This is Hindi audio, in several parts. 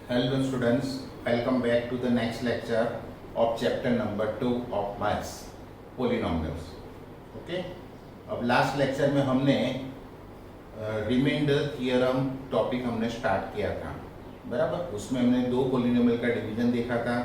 Hello students, welcome back to the next lecture of chapter number 2 of maths, polynomials. Okay? अब लास्ट लेक्चर में हमने रिमाइंडर थियरम टॉपिक हमने स्टार्ट किया था, बराबर। उसमें हमने दो पोलिनोमियल का डिवीजन देखा था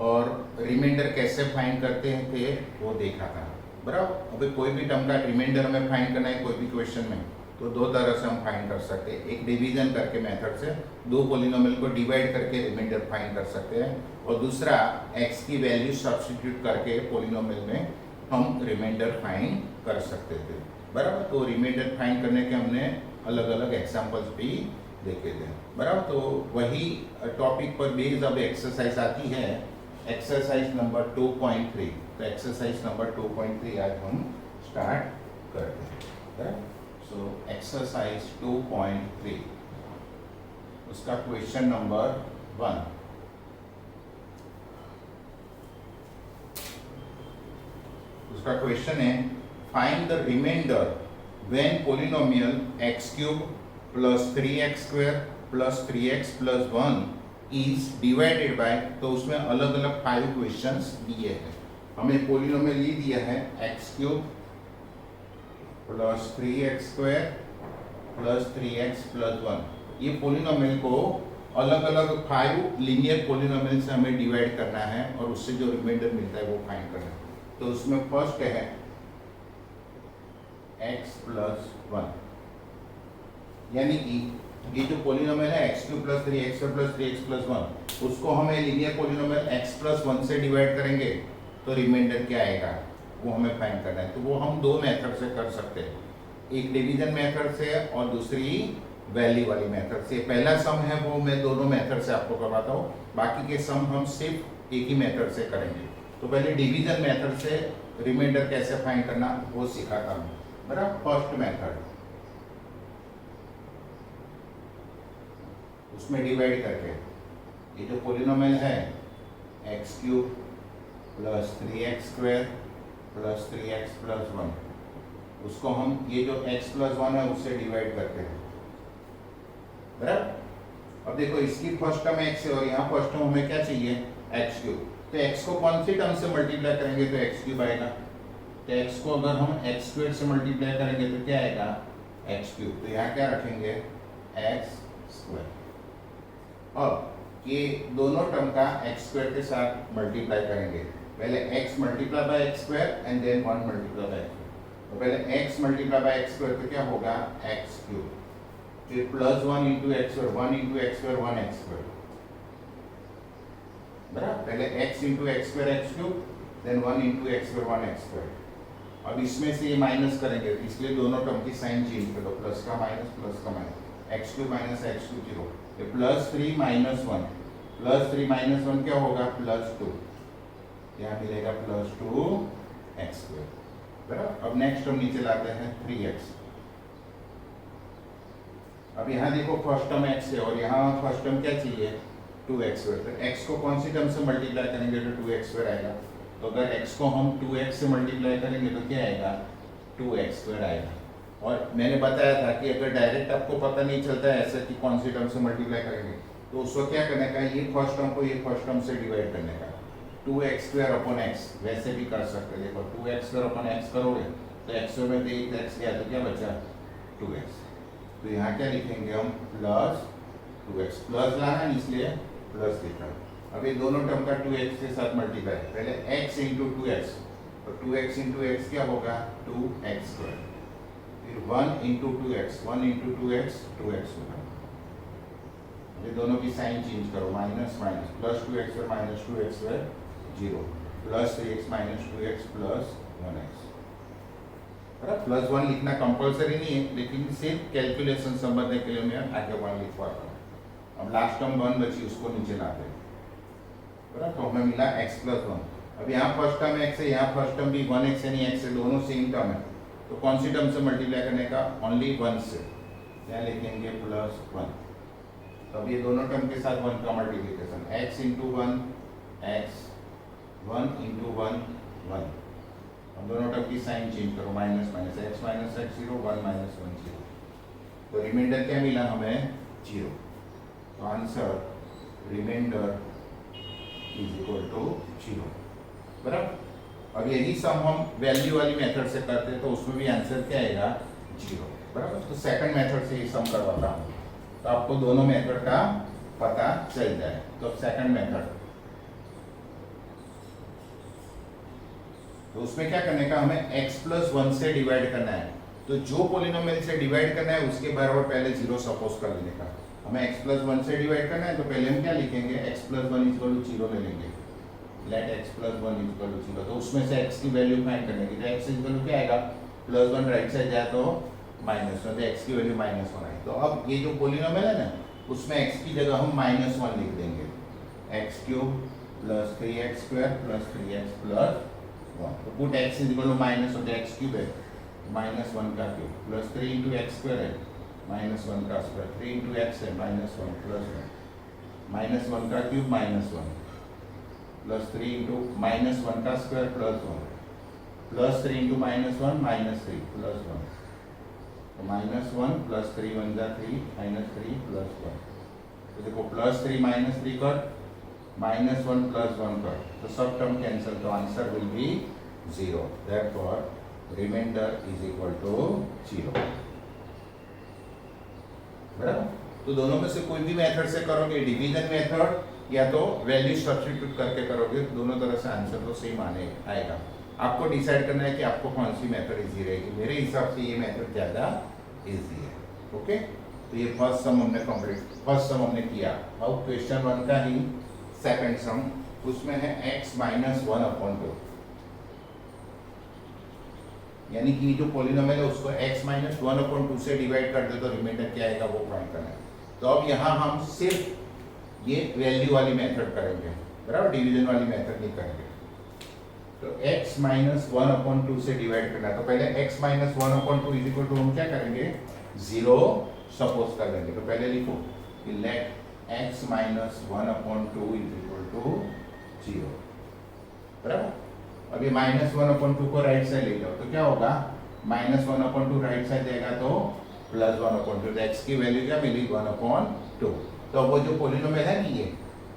और रिमाइंडर कैसे फाइंड करते थे वो देखा था, बराबर। अभी कोई भी टर्म का रिमाइंडर हमें फाइंड करना है कोई भी क्वेश्चन में, तो दो तरह से हम फाइंड कर सकते हैं। एक डिवीजन करके मेथड से दो पोलिनोमियल को डिवाइड करके रिमाइंडर फाइंड कर सकते हैं, और दूसरा x की वैल्यू सब्स्टिट्यूट करके पोलिनोमियल में हम रिमाइंडर फाइंड कर सकते थे, बराबर। तो रिमाइंडर फाइंड करने के हमने अलग अलग एग्जांपल्स भी देखे थे, बराबर। तो वही टॉपिक पर बेस्ड अब एक्सरसाइज आती है, एक्सरसाइज नंबर 2.3। तो एक्सरसाइज नंबर 2.3 आज हम स्टार्ट करते हैं, बराबर। सो एक्सरसाइज 2.3 उसका क्वेश्चन नंबर 1। उसका क्वेश्चन है find the remainder when polynomial x cube plus 3x square plus 3x plus 1 is divided by. तो उसमें अलग अलग 5 क्वेश्चंस दिए हैं। हमें पोलिनोमियल ये दिया है x cube plus 3x square plus 3x plus 1। ये पोलिनोमियल को अलग अलग 5 लीनियर पोलिनोमियल से हमें डिवाइड करना है और उससे जो रिमाइंडर मिलता है वो फाइंड करना है। तो उसमें फर्स्ट है x प्लस 1, यानी कि ये जो पोलिनोमियल है x cube plus 3x plus 3x plus 1, उसको हमें लीनियर पोलिनोमियल x प्लस 1 से डिवाइड करेंगे तो रिमाइंडर क्या आएगा वो हमें फाइंड करना है। तो वो हम दो मेथड से कर सकते हैं, एक डिवीजन मेथड से और दूसरी वैल्यू वाली मेथड से। पहला सम है वो मैं दोनों मेथड से आपको करवाता हूँ, बाकी के सम हम सिर्फ एक ही मेथड से करेंगे। तो पहले डिवीजन मेथड से रिमाइंडर कैसे फाइंड करना वो सिखाता हूँ, बराबर। फर्स्ट मेथड, उसमें डिवाइड करके ये जो पोलिनोमियल है x cube plus 3x square plus 3x plus 1, उसको हम ये जो x प्लस 1 है उससे डिवाइड करते हैं, बराबर। अब देखो इसकी फर्स्ट टर्म x है और यहाँ फर्स्ट टर्म हमें क्या चाहिए x क्यूब। तो x को कौन सी टर्म से मल्टीप्लाई करेंगे तो x क्यूब आएगा। तो x को अगर हम x स्क्वायर से मल्टीप्लाई करेंगे तो क्या आएगा x क्यूब। तो यहाँ क्या रखेंगे x स्क्वायर। अब ये दोनों टर्म का x स्क्वायर के साथ मल्टीप्लाई करेंगे। पहले x multiply by x square and then 1 multiply by x। तो पहले x multiply by x square तो क्या होगा x क्यूब, फिर plus 1 into x square, 1 into x square 1x square, बराबर। पहले x into x square x cube, then 1 into x square 1x square. अब इसमें से ये माइनस करेंगे, इसलिए दोनों टर्म की साइन चेंज कर दो, प्लस का minus, x cube minus x cube 0, ये प्लस 3 माइनस 1, प्लस 3 माइनस 1 क्या होगा प्लस 2, यहाँ मिलेगा प्लस 2 एक्स स्क्वायर, बराबर। अब नेक्स्ट टर्म नीचे लाते हैं 3x। अब यहाँ देखो फर्स्ट टर्म x है और यहाँ फर्स्ट टर्म क्या चाहिए 2x स्क्वायर। तो x को कौन सी टर्म से मल्टीप्लाई करेंगे तो 2x स्क्वायर आएगा। तो अगर x को हम 2x से मल्टीप्लाई करेंगे तो क्या आएगा 2x स्क्वायर आएगा। और मैंने बताया था कि अगर डायरेक्ट आपको पता नहीं चलता है ऐसे कि कौन सी टर्म से मल्टीप्लाई करेंगे तो उसको क्या करने का, ये फर्स्ट टर्म को ये फर्स्ट टर्म से डिवाइड करने का, 2x स्क्वायर अपॉन x। वैसे भी कर सकते हैं, देखो 2x स्क्वायर अपॉन x करोगे तो x में से एक x गया तो क्या बचा 2x। तो यहाँ क्या लिखेंगे हम प्लस 2x, प्लस लाना है इसलिए प्लस लिखा। अब ये दोनों टर्म का 2x के साथ मल्टीप्लाई, पहले x इंटू 2x, तो 2x इंटू x क्या होगा 2x स्क्वायर, फिर 1 into 2x, 1 into 2x 2x होगा। ये दोनों की साइन चेंज करो, minus minus, plus 2x square minus 2x square 0, plus 3x minus 2x plus 1x। Plus 1 लिखना कंपलसरी नहीं है, लेकिन सिर्फ कैलकुलेशन समझने के लिए मैं आगे 1 लिखवाता हूँ। अब लास्ट टर्म 1 बची, उसको नीचे लाते हैं, बराबर। तो हमें मिला x प्लस 1। अब यहाँ फर्स्ट टर्म x है, यहाँ फर्स्ट टर्म भी 1x यानी x है, दोनों सेम टर्म है। तो कौन सी टर्म से मल्टीप्लाई करने का, ओनली 1 से, यहाँ लिखेंगे प्लस 1। तो अब ये दोनों टर्म के साथ 1 का multiplication, x into 1 x, 1 into 1 1। अब दोनों टर्म की साइन चेंज करो, minus minus, x minus x 0, 1 minus 1 0। तो रिमाइंडर क्या मिला हमें 0। तो answer remainder is equal to 0। बराबर। अब यही सम हम वैल्यू वाली मेथड से करते हैं तो उसमें भी आंसर क्या आएगा 0। बराबर। तो सेकंड मेथड से ये सम करवाता हूँ तो आपको दोनों मेथड का पता चल जाए। तो सेकंड मेथड, तो उसमें क्या करने का, हमें x+1 से डिवाइड करना है। तो जो पोलिनोमियल से डिवाइड करना है उसके बराबर पहले 0 सपोज कर लेने का। हमें x+1 से डिवाइड करना है तो पहले हम क्या लिखेंगे, x+1 इक्वल टू 0 ले लेंगे। Let x+1 equal to 0। तो उसमें से x की वैल्यू फाइंड करने की, तो x इक्वल टू क्या आएगा, +1 राइट साइड जाए तो -1, तो x की वैल्यू -1 आई। तो अब ये जो पोलिनोमियल है ना उसमें x की जगह हम -1 लिख देंगे। x³ + 3x² + 3x + 1। तो put x is equal to minus हो जाए x³ है -1 का क्यूब प्लस 3 × x² है -1 का स्क्वायर 3 × x है -1 + 1 -1 का क्यूब -1 प्लस 3 × -1 का स्क्वायर +1 प्लस 3 × -1 -3 +1। तो -1 + 3 1 जा 3 -3 + 1। तो देखो +3 -3 कट, -1 + 1 कट, तो सब टर्म कैंसिल, तो answer will be 0। Therefore remainder is equal to 0। बराबर। तो दोनों में से कोई भी मेथड से करोगे, डिवीजन मेथड या तो वैल्यू सब्स्टिट्यूट करके करोगे, दोनों तरह से आंसर तो सेम आएगा। आपको डिसाइड करना है कि आपको कौन सी मेथड इजी रहेगी। मेरे हिसाब से ये मेथड ज़्यादा इजी है। ओके, तो ये फर्स्ट सम हमने कंप्लीट, फर्स्ट सम हमने किया। अब क्वेश्चन 1 का ही सेकंड सम, उसमें है x-1/2, यानी कि जो पॉलिनोमियल है उसको x-1/2 से डिवाइड कर दे तो रिमाइंडर क्या आएगा वो फाइंड करना है। तो अब यहाँ हम सिर्फ ये वैल्यू वाली मेथड करेंगे। बराबर, डिवीजन वाली मेथड नहीं करेंगे। तो x-1/2 से डिवाइड करना है तो पहले x-1/2 इज इक्वल टू हम क्या करेंगे 0 सपोज कर लेंगे। तो पहले लिखो कि late x-1/2 is equal to 0। बराबर। अब ये -1/2 को राइट साइड ले जाओ तो क्या होगा, -1/2 राइट साइड जाएगा तो +1/2। तो x की वैल्यू क्या मिली 1/2। तो वो जो पोलिनोमियल है नहीं ये,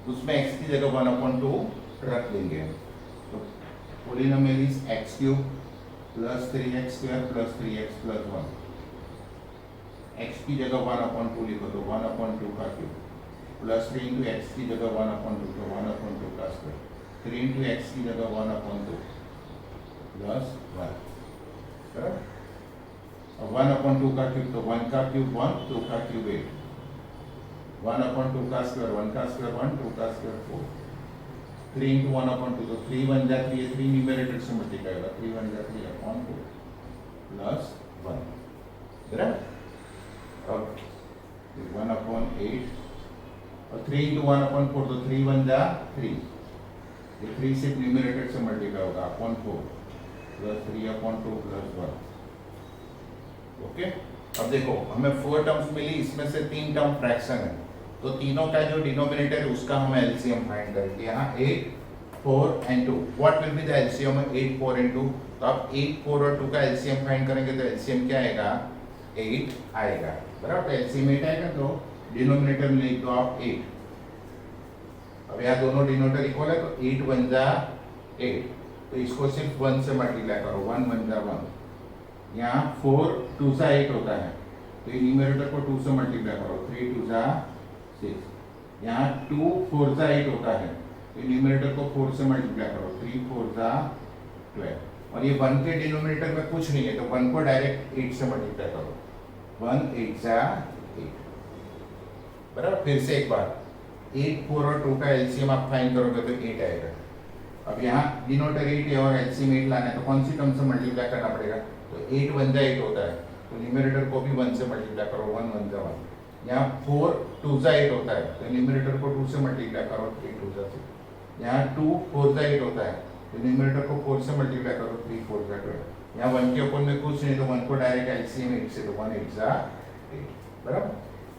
उसमें x की जगह 1/2 रख देंगे। तो polynomial is x³ + 3x² + 3x + 1। x की जगह 1/2 लिखो तो 1/2 का क्यूब प्लस 3 × x की जगह 1/2 तो 1/2 का स्क्वायर 3 × x की जगह 1/2 प्लस 1। बराबर। अब 1/2 का क्यूब तो 1 का क्यूब 1, 2 का क्यूब 8, 1/2 का स्क्वायर 1 का स्क्वायर 1, 2 का स्क्वायर 4, 3 × 1/2 तो 3 1 जा 3 है, 3 न्यूमरेटर से मल्टीप्लाई होगा, 3 1 जा 3/4 प्लस 1। बराबर। अब 1/8 और 3 × 1/4 तो 3 1 जा 3, ये 3 सिर्फ न्यूमरेटर से मल्टीप्लाई होगा 4 प्लस 3/2 प्लस 1। ओके, अब देखो हमें 4 टर्म्स मिली, इसमें से 3 टर्म फ्रैक्शन है तो तीनों का जो डिनोमिनेटर है उसका हम एलसीएम फाइंड करेंगे। यहाँ 8 4 and 2, what will be the LCM 8 4 and 2। तो आप 8 4 और 2 का एलसीएम फाइंड करेंगे तो एलसीएम क्या आएगा 8 आएगा। बराबर। तो एलसीएम 8 आएगा तो डिनोमिनेटर में लिख दो आप 8। अब यहाँ दोनों डिनोमिनेटर इक्वल है तो 8 1 जा 8, तो इसको सिर्फ 1 से मल्टीप्लाई करो, 1 1 जा 1। यहाँ 4 2 से 8 होता है तो ये न्यूमरेटर को 2 से मल्टीप्लाई करो, 3 2 जा 6। यहाँ 2 4 से 8 होता है तो न्यूमरेटर को 4 से मल्टीप्लाई करो, 3 4 जा 12। और ये 1 के डिनोमिनेटर में कुछ नहीं है तो 1 को डायरेक्ट 8 से मल्टीप्लाई करो, 1 8 जा 8। बराबर। फिर से एक बार 8 4 और 2 का एलसीएम आप फाइंड करोगे तो 8 आएगा। अब यहाँ डिनोमिनेटर 8 है और एलसीएम 8 लाना है तो कौन सी टर्म से मल्टीप्लाई करना पड़ेगा, तो 8 1 जा 8 होता है तो न्यूमरेटर को भी 1 से मल्टीप्लाई करो, 1 1 जा 1। यहाँ 4 2 जा 8 होता है तो न्यूमरेटर को 2 से मल्टीप्लाई करो, 3 2 जा 6। यहाँ 2 4 जा 8 होता है तो न्यूमरेटर को 4 से मल्टीप्लाई करो, 3 4 जा 12। यहाँ 1 के ऊपर में कुछ नहीं तो 1 को डायरेक्ट एलसीएम 8 से, तो 1 8 जा 8। बराबर।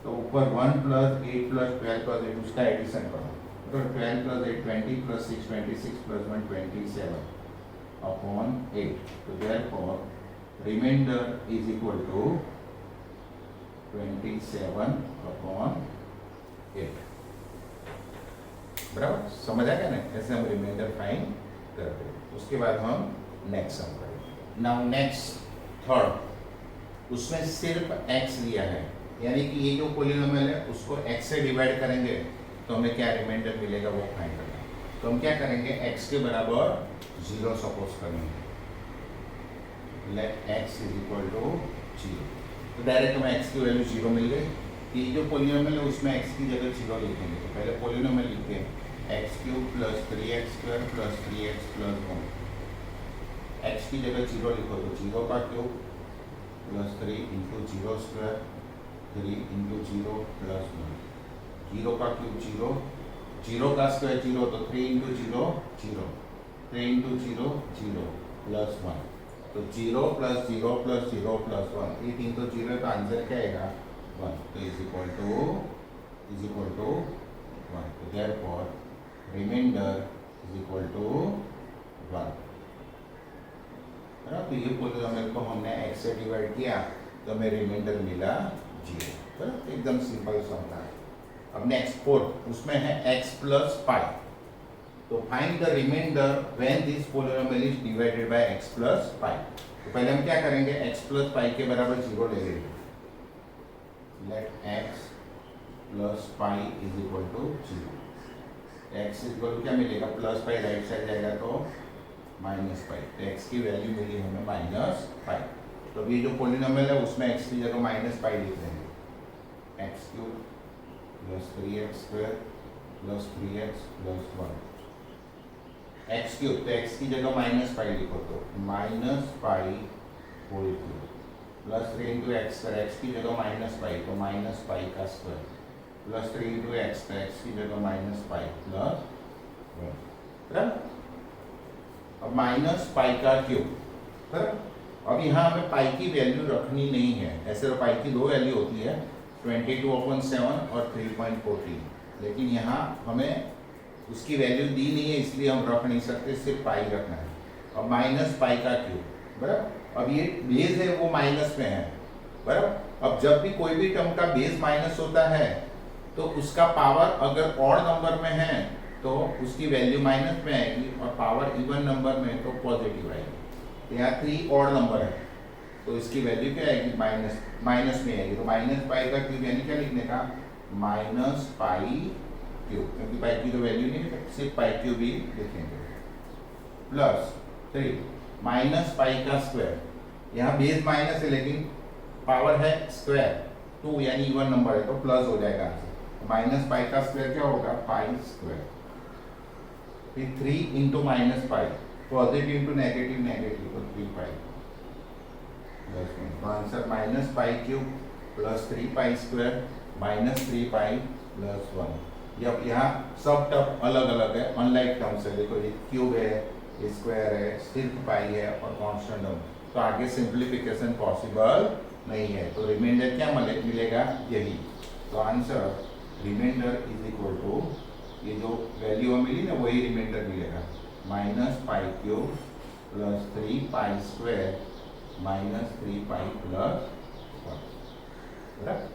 तो ऊपर 1 + 8 + 12 + 8 उसका एडिशन करो तो 12 + 8 20 + 6 26 + 1 27/8। तो therefore remainder is equal to 27/8। बराबर, समझ आ गया ना? ऐसे हम रिमाइंडर फाइंड करते हैं। उसके बाद हम नेक्स्ट सम करेंगे। नाउ नेक्स्ट थर्ड, उसमें सिर्फ x दिया है, यानी कि ये जो पॉलिनोमियल है उसको x से डिवाइड करेंगे तो हमें क्या रिमाइंडर मिलेगा वो फाइंड करना है। तो हम क्या करेंगे, x के बराबर 0 सपोज करेंगे, let x is equal to 0। तो डायरेक्ट हमें x की वैल्यू 0 मिल गई। ये जो पॉलिनोमियल है उसमें x की जगह 0 लिखेंगे। तो पहले पॉलिनोमियल लिखते हैं, x³ plus 3x² plus 3x plus 1। x की जगह 0 लिखो तो 0 का cube plus 3 into 0 square, 3 into 0 plus 1। 0 का क्यूब 0, 0 का स्क्वायर 0, तो 3 इंटू 0 0, 3 इंटू 0 0 प्लस 1। तो 0 प्लस 0 प्लस 0 प्लस 1, 8 इंटू 0 का आंसर क्या आएगा 1। तो इज इक्वल टू 1। तो therefore remainder is equal to 1। तो ये पॉलिनोमियल को हमने x से डिवाइड किया तो हमें रिमाइंडर मिला 0। बराबर, एकदम सिंपल सम था। अब नेक्स्ट फोर्थ, उसमें है x प्लस पाई। तो find the remainder when this polynomial is divided by x plus pi. तो पहले हम क्या करेंगे, x प्लस पाई के बराबर 0 ले लेंगे। Let x plus pi is equal to 0। x is equal to क्या मिलेगा, प्लस पाई राइट साइड जाएगा तो माइनस पाई। तो x की वैल्यू मिली हमें माइनस पाई। तो ये जो पॉलिनोमियल है उसमें x की जगह माइनस पाई लिख देंगे, x³ plus 3x² plus 3x plus 1। x³ तो x की जगह माइनस पाई लिखो तो minus pi whole cube plus 3 into x, x की जगह माइनस पाई तो माइनस पाई का square plus 3 into x, x की जगह माइनस पाई प्लस 1। बराबर, अब माइनस पाई का क्यूब। बराबर, अब यहाँ हमें पाई की वैल्यू रखनी नहीं है। ऐसे तो पाई की दो वैल्यू होती है, 22/7 और 3.14, लेकिन यहाँ हमें उसकी वैल्यू दी नहीं है इसलिए हम रख नहीं सकते, सिर्फ पाई रखना है। अब माइनस पाई का क्यूब। बराबर, अब ये बेस है वो माइनस में है। बराबर, अब जब भी कोई भी टर्म का बेस माइनस होता है तो उसका पावर अगर ऑड नंबर में है तो उसकी वैल्यू माइनस में आएगी, और पावर इवन नंबर में तो पॉजिटिव आएगी। यहाँ 3 ऑड नंबर है तो इसकी वैल्यू क्या आएगी, माइनस में आएगी। तो माइनस पाई का क्यूब यानी क्या लिखने का, माइनस पाई क्यूब, क्योंकि पाई की तो वैल्यू नहीं है, सिर्फ पाई क्यूब ही लिखेंगे। प्लस 3 माइनस पाई का स्क्वायर, यहाँ बेस माइनस है लेकिन पावर है स्क्वायर 2 यानी इवन नंबर है तो प्लस हो जाएगा आंसर। माइनस पाई का स्क्वायर क्या होगा, पाई स्क्वायर। फिर 3 into minus pi, positive into negative, negative तो 3 पाई। तो answer minus pi cube plus 3 pi square minus 3 pi plus 1। जब यहाँ सब टर्म अलग अलग है, अनलाइक टर्म्स है। देखो ये क्यूब है, ये स्क्वायर है, सिर्फ पाई है और कॉन्स्टेंट टर्म, तो आगे सिंप्लीफिकेशन पॉसिबल नहीं है। तो रिमाइंडर क्या मिलेगा, यही। तो answer remainder is equal to, ये जो वैल्यू हमें मिली ना वही रिमाइंडर मिलेगा, minus pi cube plus 3 pi square minus 3 pi plus 1। बराबर,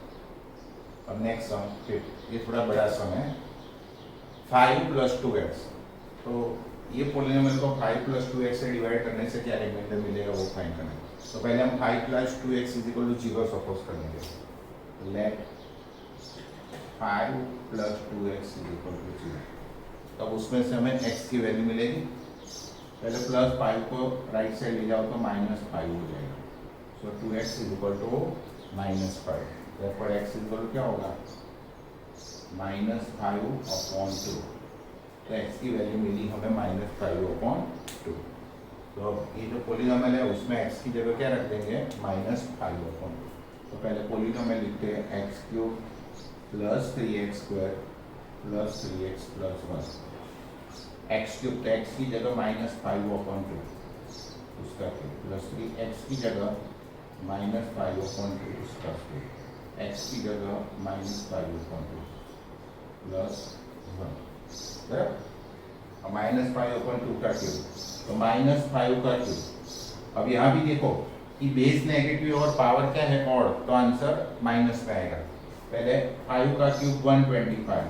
अब नेक्स्ट सम, फिर ये थोड़ा बड़ा सम है, 5 प्लस 2x। तो ये पॉलिनोमियल को 5 प्लस 2x से डिवाइड करने से क्या रिमाइंडर मिलेगा वो फाइंड करना है। तो पहले हम 5 plus 2x is equal to 0 suppose करेंगे। Let 5 plus 2x is equal to 0। तब उसमें से हमें x की वैल्यू मिलेगी। पहले प्लस 5 को राइट साइड ले जाओ तो माइनस 5 हो जाएगा। So 2x is equal to minus 5। therefore x is equal क्या होगा, -5/2। तो x की वैल्यू मिली हमें -5/2। तो ये जो पॉलिनोमियल है उसमें x की जगह क्या रख देंगे, -5/2। तो पहले पॉलिनोमियल लिखते हैं x³ plus 3x² plus 3x plus 1। x³ तो x की जगह -5/2 उसका क्यूब प्लस 3x की जगह -5/2 उसका क्यूब, x की जगह -5/2 प्लस 1। बराबर, अब -5/2 का क्यूब तो -5 का क्यूब। अब यहाँ भी देखो कि बेस नेगेटिव और पावर क्या है ऑड, तो आंसर माइनस में आएगा। पहले 5 का क्यूब 125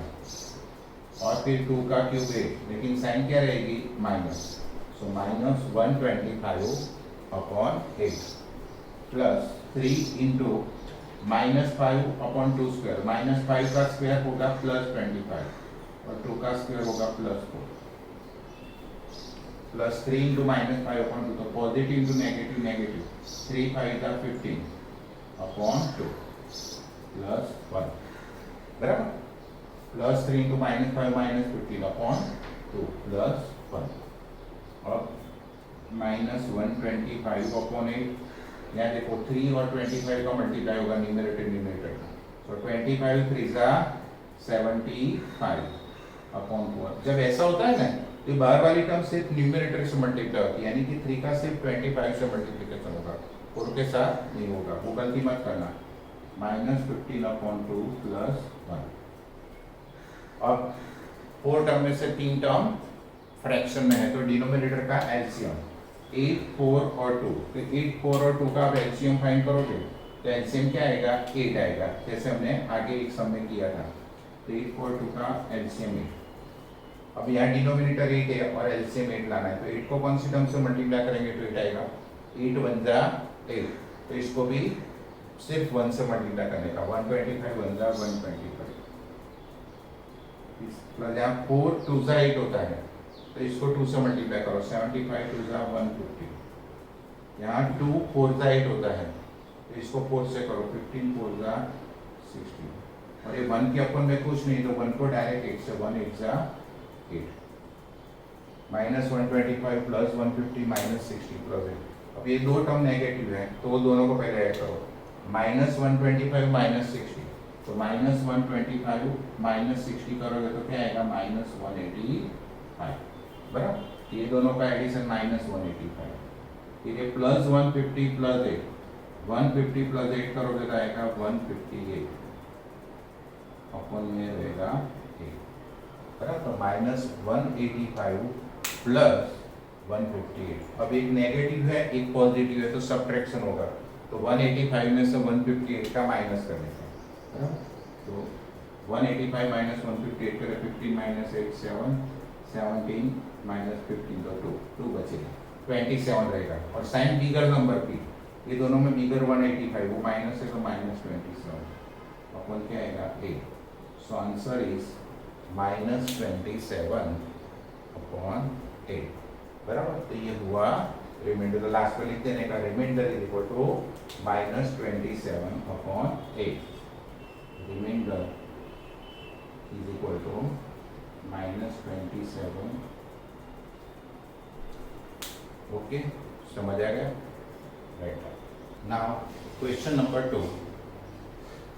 और फिर 2 का क्यूब 8, लेकिन साइन क्या रहेगी minus, so minus 125 upon 8 plus 3 into minus 5 upon 2 square, minus 5 का स्क्वायर होगा प्लस 25 और 2 का स्क्वायर होगा plus 4 plus 3 into minus 5 upon 2, तो पॉजिटिव इंटू नेगेटिव नेगेटिव, 3 5 का 15 अपॉन 2 प्लस 1 बराबर, plus 3 into minus 5 minus 15 upon 2 plus 1 और माइनस 125 अपॉन 8, यहाँ देखो 3 और 25 का मल्टीप्लाई होगा न्यूमरेटर न्यूमरेटर का, तो 25 3 जा 75 अपॉन 4। जब ऐसा होता है ना तो बाहर वाली टर्म सिर्फ न्यूमरेटर से मल्टीप्लाई होती है, यानी कि 3 का सिर्फ 25 से मल्टीप्लिकेशन होगा, 4 के साथ नहीं होगा, वो गलती मत करना। Minus 15 upon 2 plus 1। अब 4 टर्म में से 3 टर्म फ्रैक्शन में है, तो डिनोमिनेटर का एलसीएम 8 4 और 2, तो 8 4 और 2 का आप एलसीएम फाइंड करोगे तो एलसीएम क्या आएगा 8 आएगा, जैसे हमने आगे एक सम में किया था, तो 8 4 2 का एलसीएम 8। अब यहाँ डिनोमिनेटर 8 है और एलसीएम 8 लाना है, तो 8 को कौन सी टर्म से मल्टीप्लाई करेंगे तो 8 आएगा, 8 1 जा 8, तो इसको भी सिर्फ 1 से मल्टीप्लाई करने का, 125 1 जा 125 प्लस यहाँ 4 2 जा 8 होता है, तो इसको 2 से मल्टीप्लाई करो, 75 2 जा 150, यहाँ 2 4 जा 8 होता है, तो इसको 4 से करो, 15 4 जा 60, और ये 1 के अपन में कुछ नहीं, तो 1 को डायरेक्ट 8 से, 1 8 जा 8 माइनस 125 प्लस 150 माइनस 60 प्लस 8। अब ये दो टर्म नेगेटिव है, तो वो दोनों को पहले ऐड करो, माइनस 125 माइनस 60, तो माइनस 125 माइनस 60 करोगे तो क्या आएगा माइनस 185 बराबर, ये दोनों का एडिशन माइनस 185, फिर ये प्लस 150 प्लस 8, 150 प्लस 8 करोगे तो आएगा 158 अपन में रहेगा 8 बराबर, तो माइनस 185 प्लस 158। अब एक नेगेटिव है एक पॉजिटिव है, तो सब्ट्रैक्शन होगा, तो 185 में से 158 का माइनस करने का बराबर, तो 185 माइनस 158 करें, 15 माइनस 8 7, 17 माइनस 15 तो 2 बचेगा, 27 रहेगा, और साइन बिगर नंबर की, ये दोनों में बिगर 185, वो माइनस है तो माइनस 27 अपन क्या आएगा 8, so answer is minus 27 upon 8 बराबर, तो ये हुआ रिमाइंडर, लास्ट में लिख देने का, remainder is equal to minus 27 upon 8, remainder is equal to minus 27। Okay, समझ आ गया, right. Now question number 2,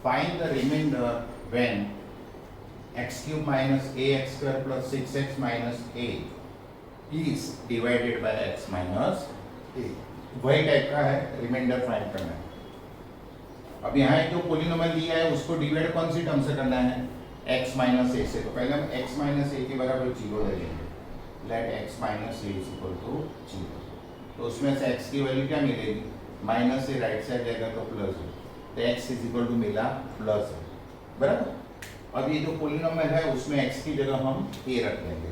find the remainder when x cube minus ax square plus 6x minus a is divided by x minus a। वही टाइप का है, रिमाइंडर फाइंड करना है। अब यहाँ जो पोलिनोमियल दिया है उसको डिवाइड कौन सी टर्म से करना है, x माइनस ए से, तो पहले हम x माइनस ए के बराबर 0 ले लेंगे, let x minus a is equal to 0, तो उसमें से x की वैल्यू क्या मिलेगी, माइनस से राइट साइड जाएगा तो प्लस है, तो x इज इक्वल टू मिला प्लस है बराबर। अब ये जो पोलिनोमियल है उसमें x की जगह हम a रख लेंगे,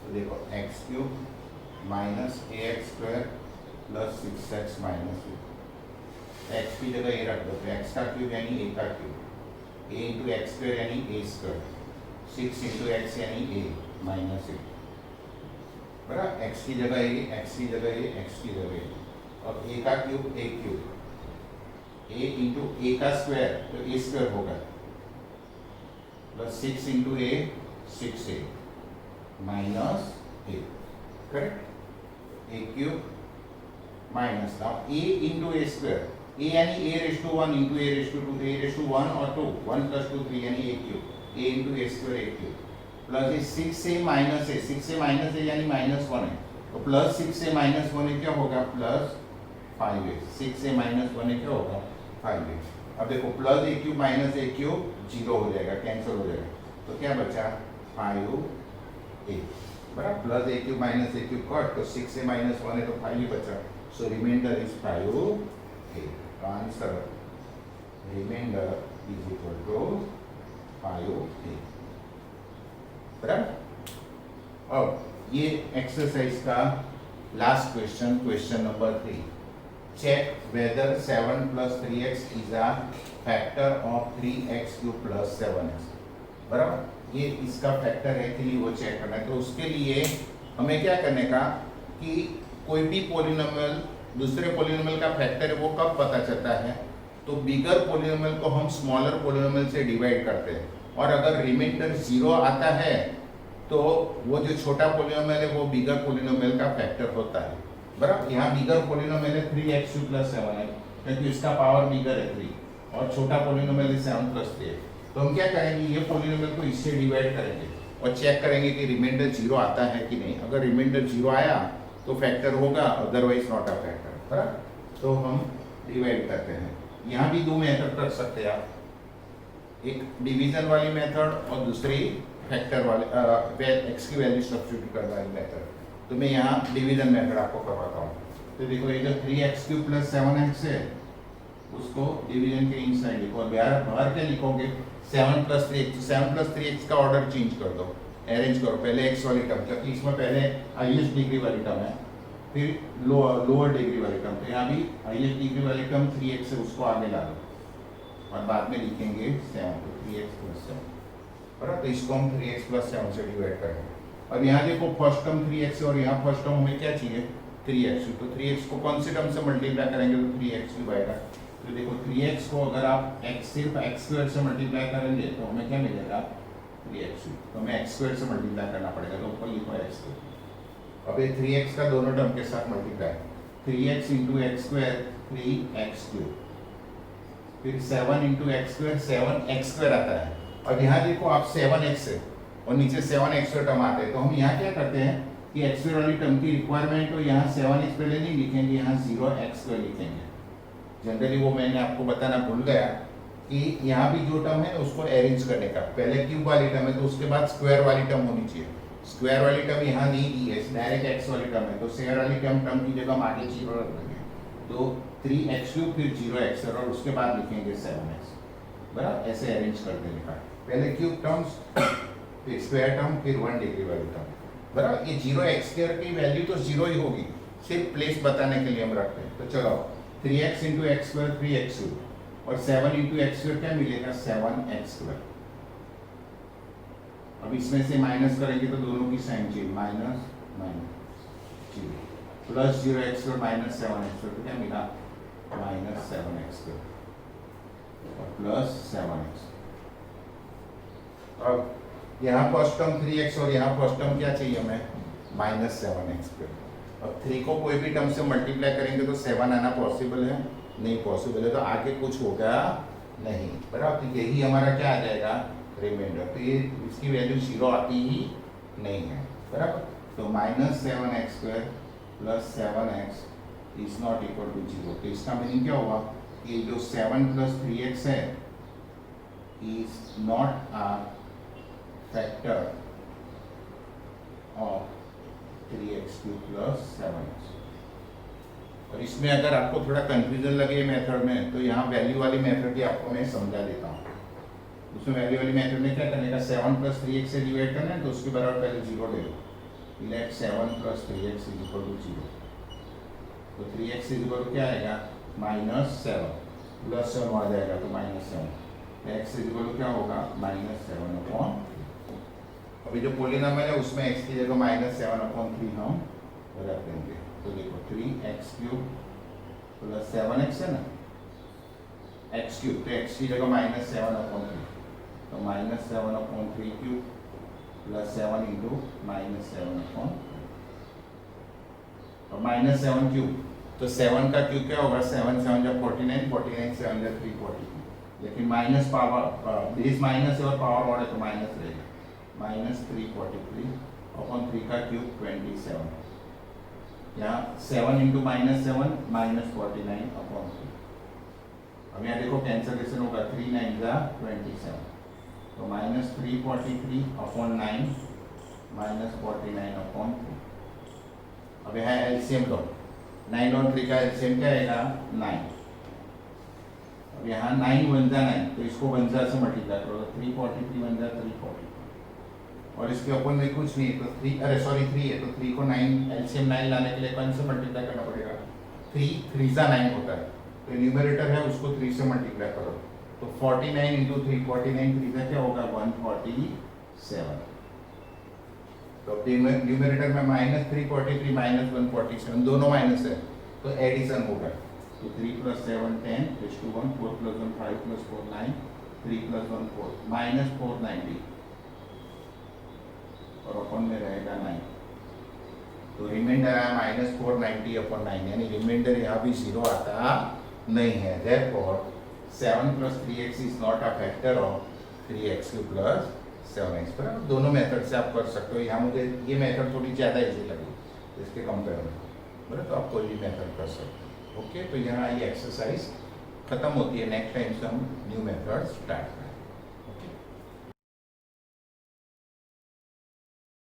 तो देखो x cube minus a x square plus 6x minus a, x की जगह a रख दो, तो x का क्यूब यानी a का cube, a into x square यानी a स्क्वायर, 6 इंटू एक्स यानी a माइनस ए बराबर, x की जगह a, x की जगह a, x की जगह a, और a का cube a cube, a into a का स्क्वायर तो a स्क्वायर होगा, plus 6 into a 6a minus a, correct, a cube minus, now a into a square, a यानी a रेज टू 1 इंटू a raise to 2, a raise to 1 और 2, 1 प्लस 2 3 यानी a cube, a into a square a cube, plus ये 6a minus a, 6a minus a यानी माइनस 1 है, तो प्लस 6a माइनस 1 है क्या होगा प्लस 5a, 6a माइनस 1 है क्या होगा 5a। अब देखो plus a cube minus a cube 0 हो जाएगा, कैंसिल हो जाएगा, तो क्या बचा 5a बराबर, plus a cube minus a cube cut, तो 6a माइनस 1 है तो 5 ही बचा, so remainder is 5a, answer remainder is equal to 5a बराबर। ये एक्सरसाइज का last question, question number 3, check whether 7 + 3x is a factor of 3x³ + 7x। बराबर, ये इसका फैक्टर है कि नहीं वो चेक करना है। तो उसके लिए हमें क्या करने का कि कोई भी पॉलिनोमियल दूसरे पॉलिनोमियल का फैक्टर है वो कब पता चलता है, तो बिगर पॉलिनोमियल को हम स्मॉलर पॉलिनोमियल से डिवाइड करते हैं, और अगर रिमाइंडर 0 आता है तो वो जो छोटा पॉलिनोमियल है वो बिगर पॉलिनोमियल का फैक्टर होता है। बराबर, यहाँ बिगर पॉलिनोमियल है 3x³ + 7 है क्योंकि इसका पावर बिगर है 3 और छोटा पॉलिनोमियल है 7 + 3 है। तो हम क्या करेंगे, ये पॉलिनोमियल को इससे डिवाइड करेंगे और चेक करेंगे कि रिमाइंडर 0 आता है कि नहीं। अगर रिमाइंडर 0 आया तो फैक्टर होगा, अदरवाइज नॉट अ फैक्टर। बराबर, तो हम डिवाइड करते हैं। यहाँ भी 2 मेथड कर सकते हैं आप, एक डिवीजन वाली मेथड और दूसरी फैक्टर वाले एक्स की वैल्यू सब्स्टिट्यूट करने वाली मेथड। तो मैं यहाँ डिवीजन मेथड आपको करवाता हूँ। तो देखो ये जो 3x³ + 7x है उसको डिवीजन के इनसाइड लिखो और बाहर क्या लिखोगे 7 + 3x। 7 + 3x का ऑर्डर चेंज कर दो, अरेंज करो। पहले x वाली टर्म, क्योंकि इसमें पहले हाईएस्ट डिग्री वाली टर्म है, फिर लोअर डिग्री वाली टर्म। तो यहाँ भी हाईएस्ट डिग्री वाली टर्म 3x है, उसको आगे ला दो और बाद में लिखेंगे 7, तो 3x + 7। बराबर, तो इसको हम 3x + 7 से डिवाइड करेंगे। अब यहाँ देखो फर्स्ट टर्म 3x और यहाँ फर्स्ट टर्म हमें क्या चाहिए 3x। तो 3x को कौन सी टर्म से मल्टीप्लाई करेंगे तो 3x³ आएगा। तो देखो 3x को अगर आप सिर्फ x² से मल्टीप्लाई करेंगे तो हमें क्या मिलेगा 3x। तो हमें x² से मल्टीप्लाई करना पड़ेगा, तो ऊपर लिखो x²। अब ये 3x का दोनों टर्म के साथ मल्टीप्लाई, 3x × x², 3x³, फिर 7 × x², 7x² आता है। और यहाँ देखो आप 7x है और नीचे 7x² टर्म आते हैं, तो हम यहाँ क्या करते हैं कि x² वाली टर्म की रिक्वायरमेंट हो, यहाँ 7x पहले नहीं लिखेंगे, यहाँ 0x² लिखेंगे। जनरली वो मैंने आपको बताना भूल गया कि यहाँ भी जो टर्म है उसको अरेंज करने का, पहले क्यूब वाली टर्म है तो उसके बाद स्क्वायर वाली टर्म होनी चाहिए। स्क्वायर वाली टर्म यहाँ नहीं दी है, डायरेक्ट x वाली टर्म है, तो स्क्वायर वाली टर्म की जगह हम आगे 0 रख देंगे। तो 3x³ फिर 0x और उसके बाद लिखेंगे 7x। बराबर, ऐसे अरेंज कर देने का, पहले क्यूब टर्म्स फिर स्क्वायर टर्म फिर 1 डिग्री वाली टर्म। बराबर, ये 0x² की वैल्यू तो 0 ही होगी, सिर्फ प्लेस बताने के लिए हम रखते हैं। तो चलो 3x × x² 3x³ और 7 × x² क्या मिलेगा 7x²। अब इसमें से माइनस करेंगे तो दोनों की sign change, minus minus 0 plus 0x² minus 7x², तो क्या मिला -7x² और प्लस 7x। अब यहाँ फर्स्ट टर्म 3x और यहाँ फर्स्ट टर्म क्या चाहिए हमें -7x²। अब 3 को कोई भी टर्म से मल्टीप्लाई करेंगे तो 7 आना पॉसिबल है नहीं, पॉसिबल है तो आगे कुछ होगा नहीं। बराबर, तो यही हमारा क्या आ जाएगा रिमाइंडर। तो ये इसकी वैल्यू 0 आती ही नहीं है। बराबर, तो -7x² + 7x is not equal to 0। तो इसका मीनिंग क्या हुआ कि जो 7 + 3x है is not a factor of 3x³ + 7x। और इसमें अगर आपको थोड़ा कंफ्यूजन लगे मेथड में तो यहाँ वैल्यू वाली मेथड भी आपको मैं समझा देता हूँ। उसमें वैल्यू वाली मेथड में क्या करने का 7 + 3x से डिवाइड करना है तो उसके बराबर पहले 0 ले लो। Late 7 + 3x = 0। तो 3x = क्या आएगा -7 प्लस 7 आ जाएगा तो -7। x क्या होगा -7/3। अभी जो पॉलिनोमियल है उसमें x की जगह -7/3 हम रख देंगे। तो देखो 3x³ + 7x है ना, x³ तो x की जगह -7/3, तो -7/3³ + 7 × -7/3 और -7³ तो 7 का क्यूब क्या होगा 7 7 × 49, 49 7 × 340। लेकिन माइनस पावर बेस माइनस है और पावर और है तो माइनस रहेगा, -343/3 का क्यूब 27। यहाँ 7 × -7 -49/3। अब यहाँ देखो कैंसलेशन होगा 3 9 × 27, तो -343/9 -49/3। अब यहाँ एलसीएम लो, 9 और 3 का एलसीएम क्या आएगा 9। अब यहाँ 9 × 9 तो इसको 1 से मल्टीप्लाई करो, 343 × 340 और इसके ऊपर में कुछ नहीं है तो 3 अरे सॉरी 3 है तो 3 को 9 एलसीएम 9 लाने के लिए कौन से मल्टीप्लाई करना पड़ेगा 3 जा 9 होता है तो न्यूमरेटर है उसको 3 से मल्टीप्लाई करो तो 49 इंटू 3 49 3 का क्या होगा 147 तो न्यूमरेटर में -343 -147 दोनों माइनस है तो एडिशन होगा तो 3 + 7 10 + 1 4 + 1 5 + 4 9 3 + 1 4 -490 और अपन में रहेगा 9 तो रिमाइंडर आया -490/9 यानी रिमाइंडर यहाँ भी 0 आता नहीं है therefore 7 + 3x is not a factor of 3x³ + 7x पर दोनों मेथड से आप कर सकते हो यहाँ मुझे ये मेथड थोड़ी ज़्यादा इजी लगी इसके कंपेयर में बराबर तो आप कोई भी मेथड कर सकते हो ओके तो यहाँ ये एक्सरसाइज खत्म होती है नेक्स्ट टाइम से हम न्यू मेथड स्टार्ट करें